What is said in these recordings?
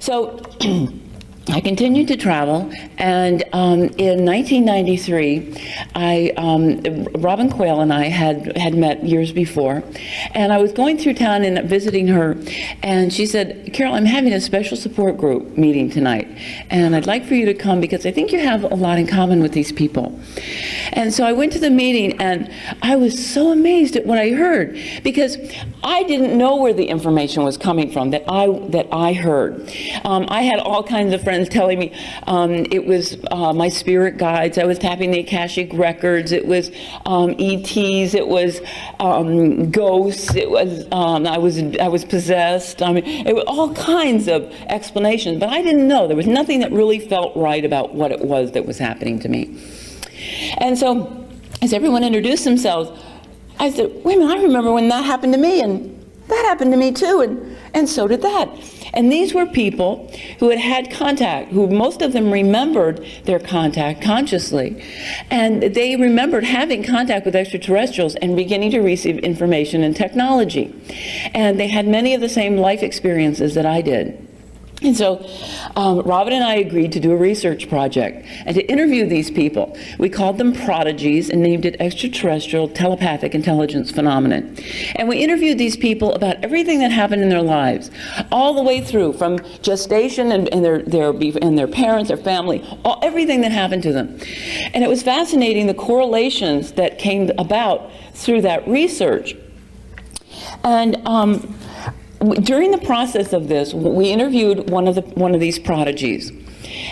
So I continued to travel, and in 1993, Robin Quayle and I had met years before, and I was going through town and visiting her, and she said, "Carol, I'm having a special support group meeting tonight, and I'd like for you to come because I think you have a lot in common with these people." And so I went to the meeting, and I was so amazed at what I heard, because I didn't know where the information was coming from that I heard. I had all kinds of friends telling me it was my spirit guides. I was tapping the Akashic records. It was ETs. It was ghosts. It was I was possessed. I mean, it was all kinds of explanations. But I didn't know. There was nothing that really felt right about what it was that was happening to me. And so, as everyone introduced themselves, I said, "Wait a minute! I remember when that happened to me, and that happened to me too, and so did that." And these were people who had had contact, who most of them remembered their contact consciously. And they remembered having contact with extraterrestrials and beginning to receive information and technology. And they had many of the same life experiences that I did. And so Robin and I agreed to do a research project and to interview these people. We called them prodigies and named it extraterrestrial telepathic intelligence phenomenon. And we interviewed these people about everything that happened in their lives, all the way through from gestation and their parents, their family, everything that happened to them. And it was fascinating, the correlations that came about through that research. And during the process of this, we interviewed one of these prodigies,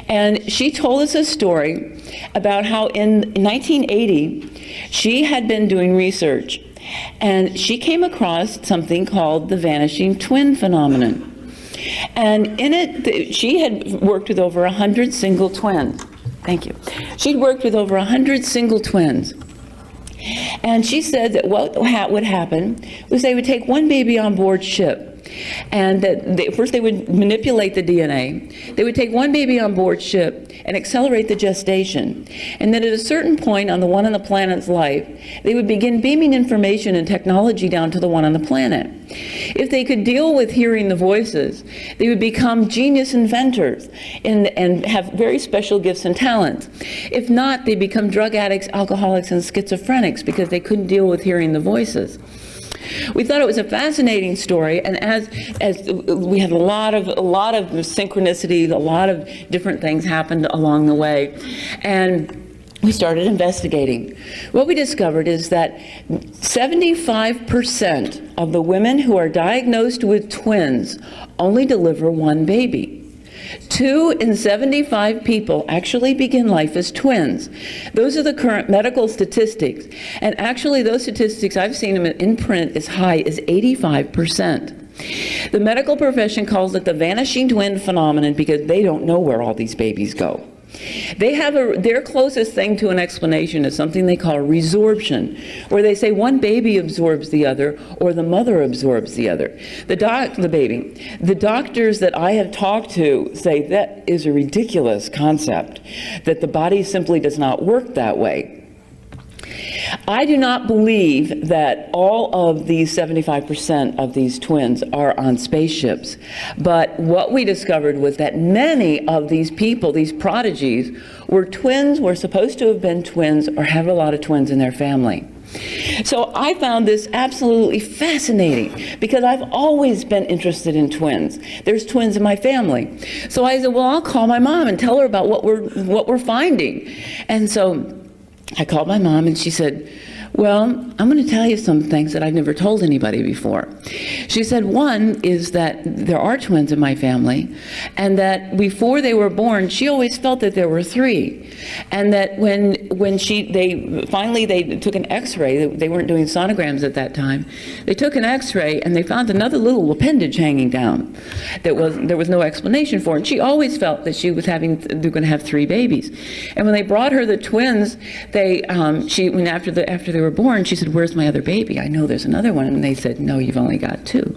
and she told us a story about how in 1980 she had been doing research, and she came across something called the vanishing twin phenomenon. And in it, she had worked with over 100 single twins. Thank you. She'd worked with over 100 single twins. And she said that what would happen was they would take one baby on board ship, and that first they would manipulate the DNA. They would take one baby on board ship and accelerate the gestation. And then at a certain point on the one on the planet's life, they would begin beaming information and technology down to the one on the planet. If they could deal with hearing the voices, they would become genius inventors and have very special gifts and talents. If not, they become drug addicts, alcoholics, and schizophrenics because they couldn't deal with hearing the voices. We thought it was a fascinating story, and as we had a lot of synchronicity, a lot of different things happened along the way, and we started investigating. What we discovered is that 75% of the women who are diagnosed with twins only deliver one baby. 2 in 75 people actually begin life as twins. Those are the current medical statistics. And actually those statistics, I've seen them in print as high as 85%. The medical profession calls it the vanishing twin phenomenon because they don't know where all these babies go. They have their closest thing to an explanation is something they call resorption, where they say one baby absorbs the other or the mother absorbs the other. The baby. The doctors that I have talked to say that is a ridiculous concept, that the body simply does not work that way. I do not believe that all of these 75% of these twins are on spaceships, but what we discovered was that many of these people, these prodigies, were twins, were supposed to have been twins, or have a lot of twins in their family. So I found this absolutely fascinating because I've always been interested in twins. There's twins in my family. So I said, well, I'll call my mom and tell her about what we're finding. And so I called my mom, and she said, well, I'm going to tell you some things that I've never told anybody before. She said, one is that there are twins in my family, and that before they were born, she always felt that there were 3. And that when they finally took an x-ray, they weren't doing sonograms at that time, they took an x-ray and they found another little appendage hanging down that there was no explanation for. And she always felt that they're going to have 3 babies. And when they brought her the twins, after they were born, she said, where's my other baby? I know there's another one. And they said, no, you've only got 2.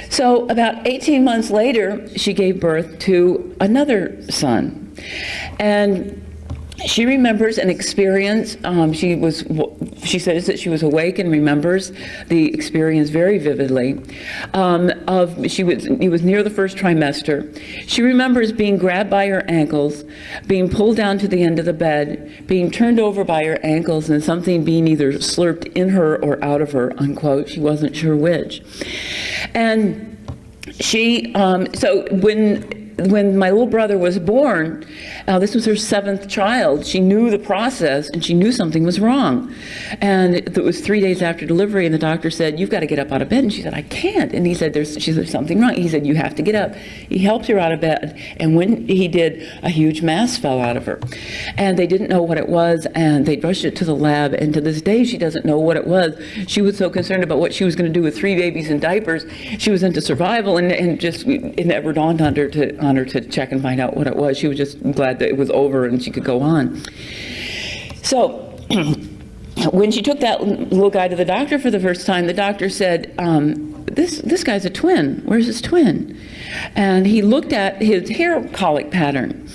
So about 18 months later, she gave birth to another son. And She remembers an experience. She says that she was awake and remembers the experience very vividly. It was near the first trimester. She remembers being grabbed by her ankles, being pulled down to the end of the bed, being turned over by her ankles, and something being either slurped in her or out of her, unquote. She wasn't sure which. And she, so when my little brother was born, this was her 7th child, she knew the process and she knew something was wrong. And it was 3 days after delivery, and the doctor said, "You've got to get up out of bed." And she said, "I can't." And he said, she said, "There's something wrong." He said, "You have to get up." He helped her out of bed, and when he did, a huge mass fell out of her. And they didn't know what it was, and they rushed it to the lab, and to this day she doesn't know what it was. She was so concerned about what she was going to do with 3 babies in diapers, she was into survival, and just, it never dawned on her to check and find out what it was. She was just glad that it was over and she could go on. So when she took that little guy to the doctor for the first time, the doctor said, this guy's a twin. Where's his twin? And he looked at his hair colic pattern.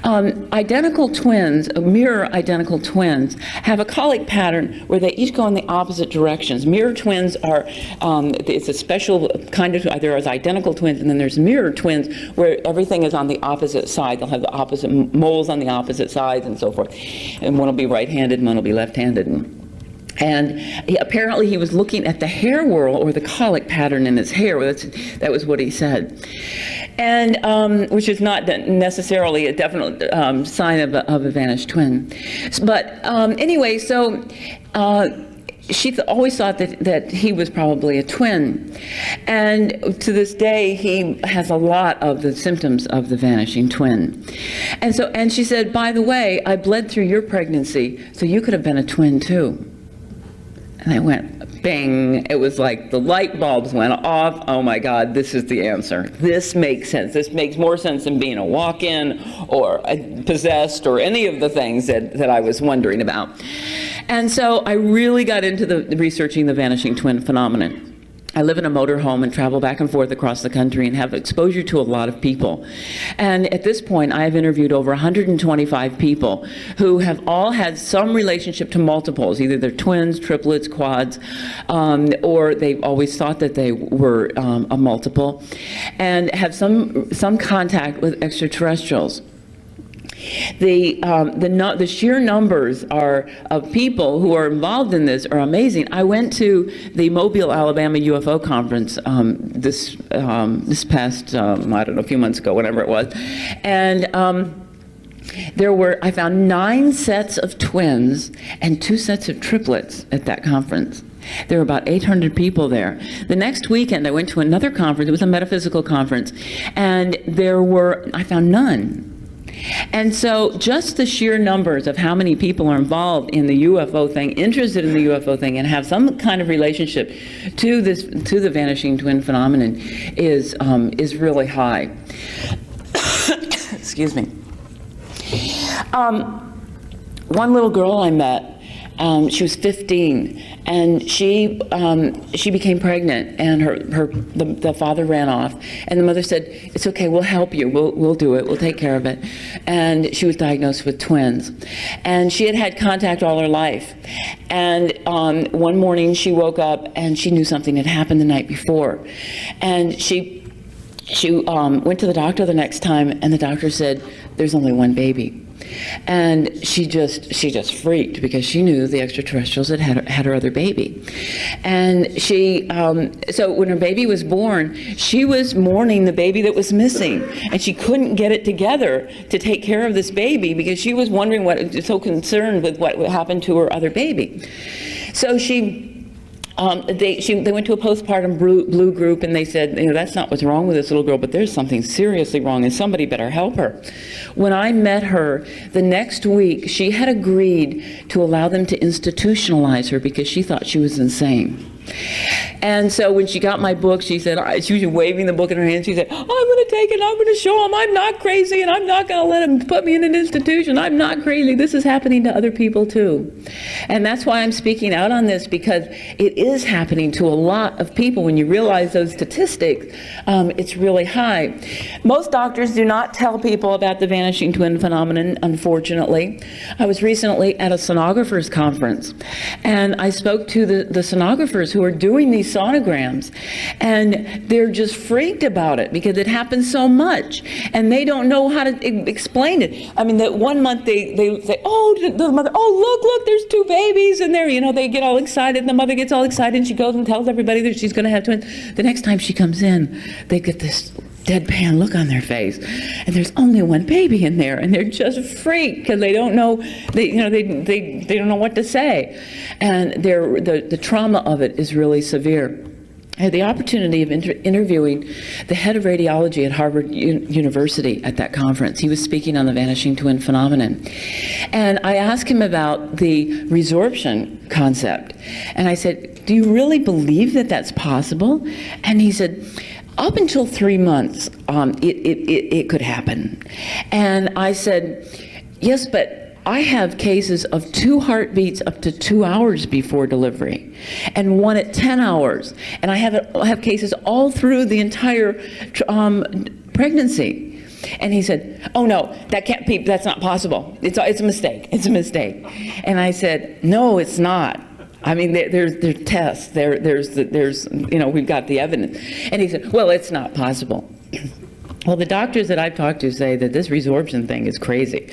Identical twins, mirror identical twins, have a colic pattern where they each go in the opposite directions. Mirror twins are, it's a special kind of, there's identical twins, and then there's mirror twins where everything is on the opposite side. They'll have the opposite moles on the opposite sides and so forth. And one will be right-handed and one will be left-handed. And apparently he was looking at the hair whorl or the colic pattern in his hair. That was what he said. And which is not necessarily a definite sign of a vanished twin. But anyway, so she always thought that he was probably a twin. And to this day, he has a lot of the symptoms of the vanishing twin. And she said, "By the way, I bled through your pregnancy, so you could have been a twin too." And I went, bing. It was like the light bulbs went off. Oh my God, this is the answer. This makes sense. This makes more sense than being a walk-in or possessed or any of the things that I was wondering about. And so I really got into the researching the vanishing twin phenomenon. I live in a motorhome and travel back and forth across the country and have exposure to a lot of people. And at this point, I have interviewed over 125 people who have all had some relationship to multiples, either they're twins, triplets, quads, or they've always thought that they were a multiple, and have some contact with extraterrestrials. The sheer numbers of people who are involved in this are amazing. I went to the Mobile, Alabama UFO conference this past, I don't know, a few months ago, whenever it was, and I found 9 sets of twins and 2 sets of triplets at that conference. There were about 800 people there. The next weekend, I went to another conference. It was a metaphysical conference, and I found none. And so just the sheer numbers of how many people are involved in the UFO thing, interested in the UFO thing, and have some kind of relationship to the vanishing twin phenomenon is really high. Excuse me. One little girl I met, she was 15, and she became pregnant, and the father ran off, and the mother said, "It's okay, we'll help you, we'll do it, we'll take care of it." And she was diagnosed with twins, and she had contact all her life. And one morning she woke up and she knew something had happened the night before, and she went to the doctor the next time, and the doctor said, "There's only one baby." And she just freaked, because she knew the extraterrestrials had her other baby. And so when her baby was born, she was mourning the baby that was missing, and she couldn't get it together to take care of this baby, because she was wondering so concerned with what would happen to her other baby. So they went to a postpartum blue group, and they said, "That's not what's wrong with this little girl, but there's something seriously wrong, and somebody better help her." When I met her the next week, she had agreed to allow them to institutionalize her because she thought she was insane. And so when she got my book, she said, she was waving the book in her hand. She said, I'm going to take it. I'm going to show him I'm not crazy, and I'm not going to let him put me in an institution. I'm not crazy. This is happening to other people too. And that's why I'm speaking out on this, because it is happening to a lot of people. When you realize those statistics, it's really high. Most doctors do not tell people about the vanishing twin phenomenon, unfortunately. I was recently at a sonographers conference, and I spoke to the sonographers who are doing these sonograms, and they're just freaked about it because it happens so much, and they don't know how to explain it. I mean, that one month they say, oh, the mother, oh, look, there's 2 babies, and they're, they get all excited, and the mother gets all excited, and she goes and tells everybody that she's going to have twins. The next time she comes in, they get this deadpan look on their face, and there's only 1 baby in there, and they're just freaked because they don't know, they don't know what to say, and the trauma of it is really severe. I had the opportunity of interviewing the head of radiology at Harvard University at that conference. He was speaking on the vanishing twin phenomenon. And I asked him about the resorption concept. And I said, do you really believe that that's possible? And he said, up until 3 months, it could happen. And I said, yes, but I have cases of 2 heartbeats up to 2 hours before delivery, and 1 at 10 hours. And I have cases all through the entire pregnancy. And he said, oh no, that can't be, that's not possible. It's a mistake, it's a mistake. And I said, no, it's not. I mean, there's tests, there's we've got the evidence. And he said, well, it's not possible. Well, the doctors that I've talked to say that this resorption thing is crazy.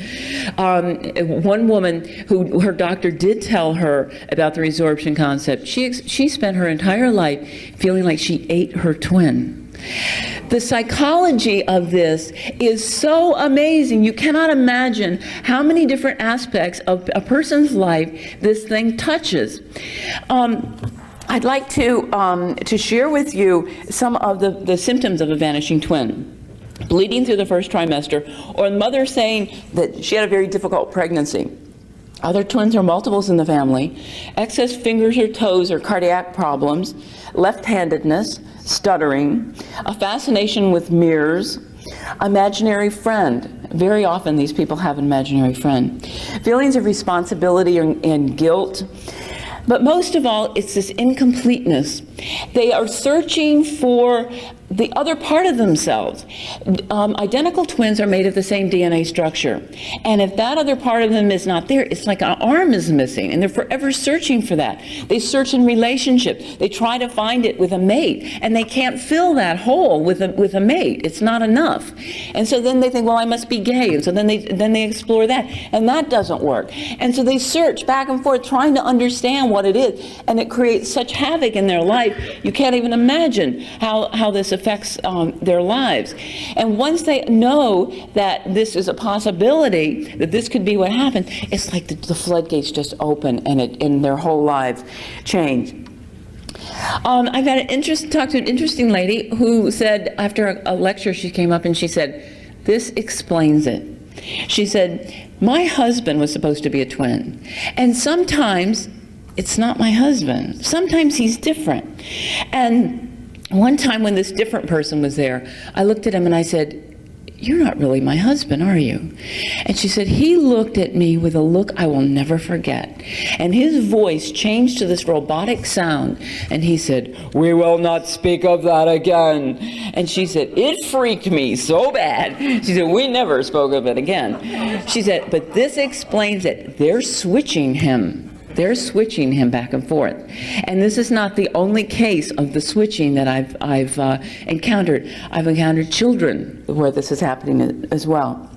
One woman who her doctor did tell her about the resorption concept, she spent her entire life feeling like she ate her twin. The psychology of this is so amazing. You cannot imagine how many different aspects of a person's life this thing touches. I'd like to share with you some of the symptoms of a vanishing twin. Bleeding through the first trimester, or the mother saying that she had a very difficult pregnancy. Other twins or multiples in the family, excess fingers or toes or cardiac problems, left-handedness, stuttering, a fascination with mirrors, imaginary friend. Very often these people have an imaginary friend. Feelings of responsibility and guilt. But most of all, it's this incompleteness. They are searching for the other part of themselves. Identical twins are made of the same DNA structure. And if that other part of them is not there, it's like an arm is missing, and they're forever searching for that. They search in relationships. They try to find it with a mate, and they can't fill that hole with a mate. It's not enough. And so then they think, well, I must be gay. And so then they explore that, and that doesn't work. And so they search back and forth trying to understand what it is, and it creates such havoc in their life, you can't even imagine how this affects their lives. And once they know that this is a possibility, that this could be what happened, it's like the floodgates just open, and their whole lives change. I've had talked to an interesting lady who said, after a lecture, she came up and she said, this explains it. She said, my husband was supposed to be a twin, and sometimes it's not my husband. Sometimes he's different. And one time when this different person was there, I looked at him and I said, you're not really my husband, are you? And she said, he looked at me with a look I will never forget. And his voice changed to this robotic sound. And he said, we will not speak of that again. And she said, it freaked me so bad. She said, we never spoke of it again. She said, but this explains it. They're switching him. They're switching him back and forth. And this is not the only case of the switching that I've encountered. I've encountered children where this is happening as well.